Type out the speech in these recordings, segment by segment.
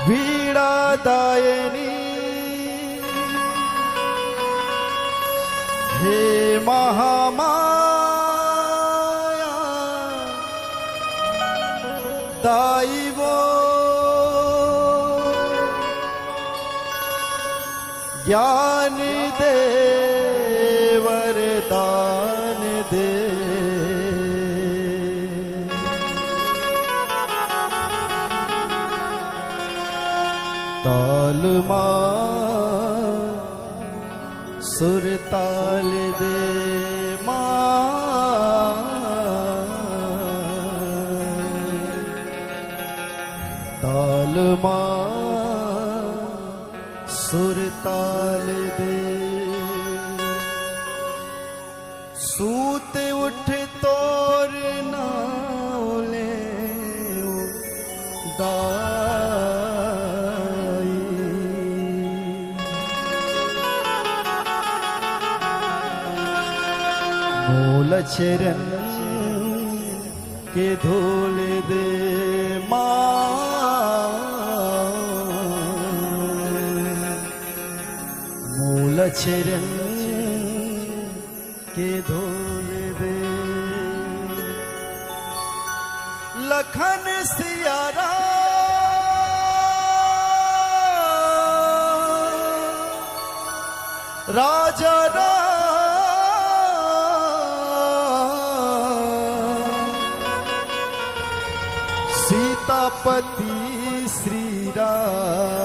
वीणा दायनी हे महामाया दाई वो ज्ञान दे वरदान दे ताल सुर ताल दे ताल सुर ताल दे सूते उठ तोर नाले मूल चरण के धूल दे मूल चरण के धूल दे लखन सियारा राजा सीतापति श्री राम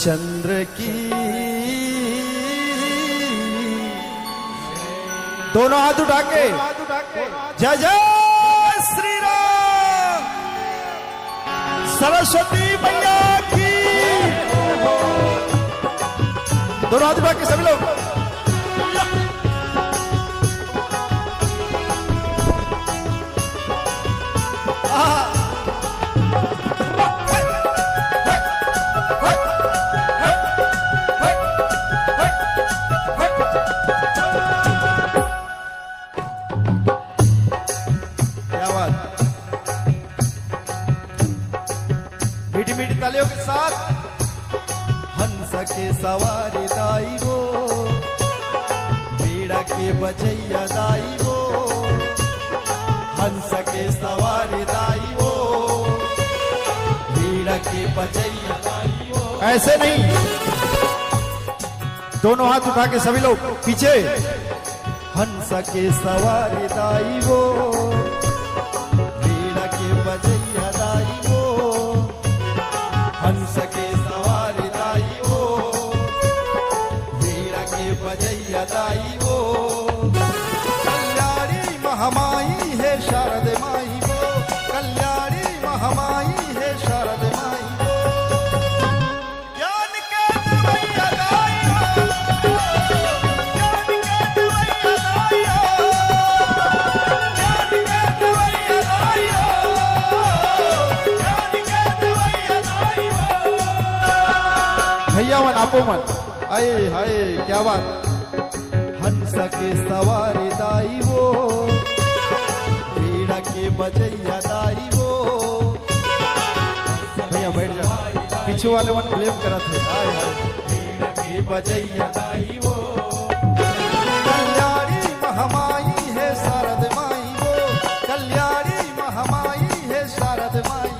चंद्र की दोनों हाथ उठा के जय जय श्री राम सरस्वती मैया की दोनों हाथ उठा के सभी लोग मीठी मीठी तालियों के साथ हंस के सवारी दाई वो वीणा के बजैया दाई वो हंस के सवारी दाई वो वीणा के बजैया दाई वो ऐसे नहीं दोनों हाथ उठा के सभी लोग पीछे हंस के सवारी दाई वो वीणा के बजैया दाई वो हंस के सवारी दाई वो वीणा के बजैया दाई वो कल्याणी महामाई है शारद माई वो कल्याणी महामाई है शारद माई वो ज्ञान के दवैया दाई हो ज्ञान के दवैया दाई हो ज्ञान के दवैया दाई हो ज्ञान के दवैया दाई हो भैया मन आपो मन आए हाय क्या बात हंस के सवारी दाई वो वीणा के बजैया दाई वो भैया बैठ जा पीछे वाले मन ब्लेम करत है हाय हाय वीणा के बजैया दाई वो कल्याणी महामाई है शारद माई वो कल्याणी महामाई है शारद माई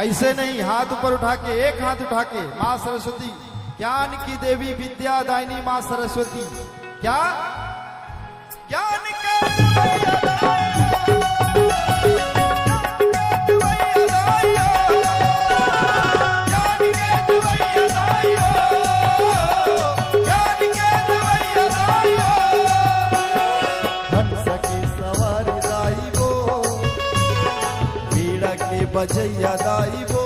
ऐसे नहीं हाथ ऊपर उठा के एक हाथ उठा के माँ सरस्वती ज्ञान की देवी विद्या दायिनी माँ सरस्वती क्या ज्ञान के दवैया दाई ज्ञान के दवैया दाई ज्ञान के दवैया दाई हंस की सवारी दाई वो वीणा के बजैया दाई वो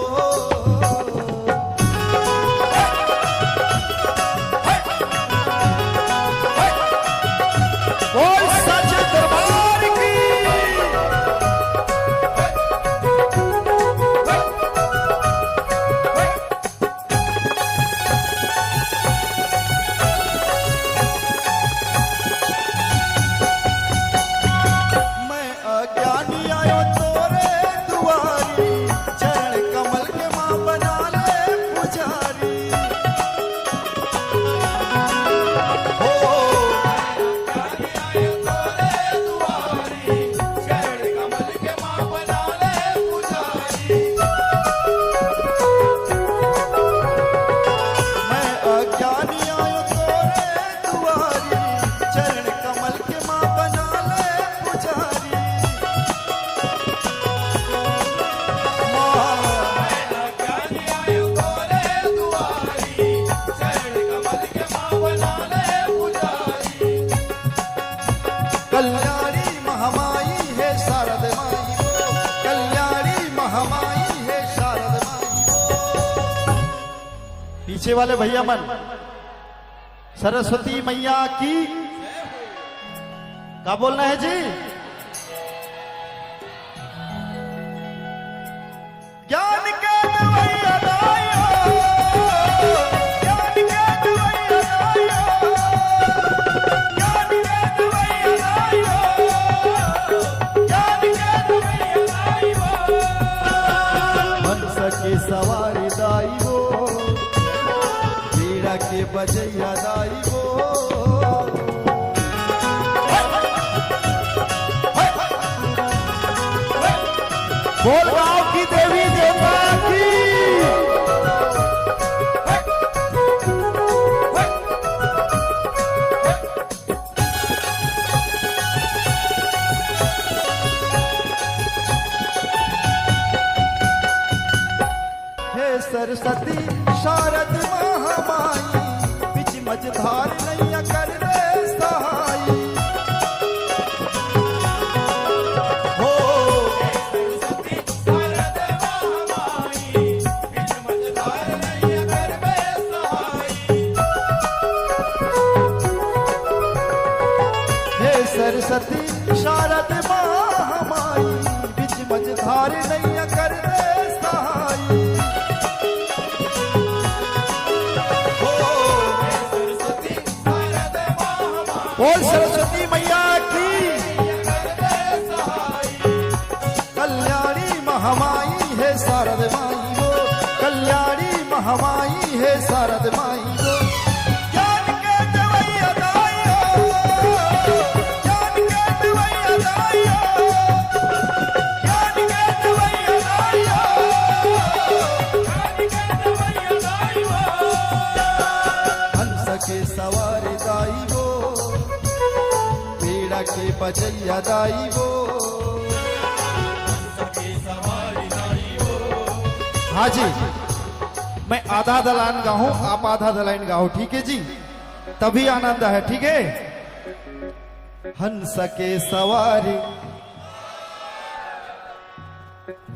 मैं अज्ञानी पीछे वाले भैया मन सरस्वती मैया की क्या बोलना है जी? ज्ञान के दवैया दायो, ज्ञान के दवैया दायो, ज्ञान के दवैया दायो, ज्ञान के दवैया दायो। हंस के सवारी दाइयो, वीणा के बजैया दाइयो। बोल गाँव की देवी देवता की। हे सरस्वती शारद महामाई, बिच मझधार नैया कर रे सहाई। सरस्वती शारद महामाई, बिच मझधार नैया कर दे सहाई। बोल सरस्वती मैया की। कल्याणी महामाई है शारद माई वो, कल्याणी महामाई है शारद माई वो। ज्ञान के दवैया दायो, ज्ञान के दवैया दायो, ज्ञान के दवैया दायो, ज्ञान के दवैया दायो। हंस के सवारी दाई वो, वीणा के बजैया दाई वो। हाँ जी, मैं आधा दलान गाऊं, आप आधा दलाइन गाओ, ठीक है जी? तभी आनंद है, ठीक है? हंस के सवारी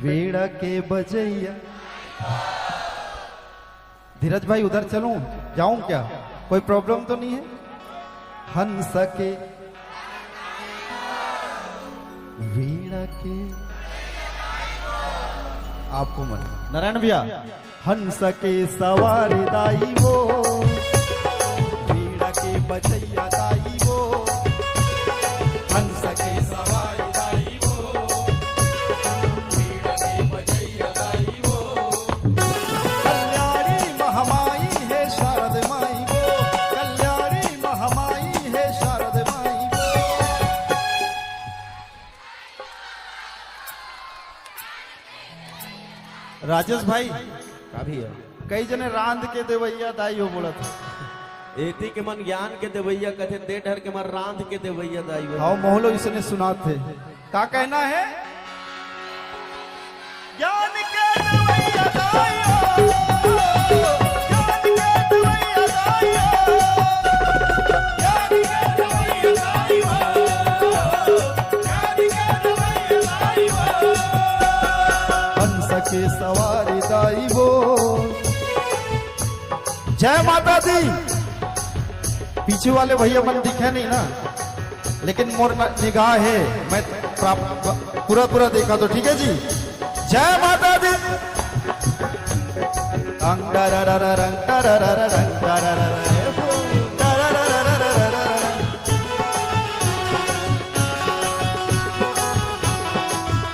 वीणा के बजैया। धीरज भाई उधर चलूं, जाऊं क्या? कोई प्रॉब्लम तो नहीं है? हंस के वीणा के, आपको मन नारायण भैया। हंस के सवारी दाई वो, वीणा के बजैया दाई वो। हंस के सवारी दाई वो, वीणा के बजैया दाई वो। कल्याणी महामाई है शारद माई वो, कल्याणी महामाई है शारद माई वो। राजेश भाई काफी है। कई जने रांध के देवैया दाई हो बोला था। एती के मन ज्ञान के देवैया कथे, दे ढर के मन रांध के देवैया दाई। हाँ मोहलो इसने सुना थे। क्या कहना है? ज्ञान के दवैया दाइयो, ज्ञान के दवैया दाइयो, ज्ञान के दवैया दाइयो, ज्ञान के दवैया दाइयो। हंस के सवारी दाई वो। जय माता दी। पीछे वाले भैया मन दिखे नहीं ना, लेकिन मोर निगाह है, मैं पूरा पूरा देखा तो ठीक है जी। जय माता दी।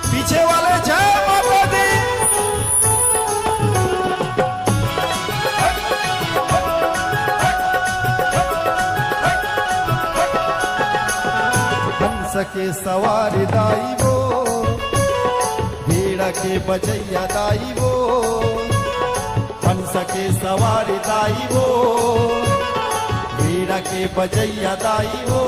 पीछे वाले जय माता दी। के सवारी दाई वो, वीणा के बजैया दाई वो। हंस के सवारी दाई वो, वीणा के बजैया दाई वो।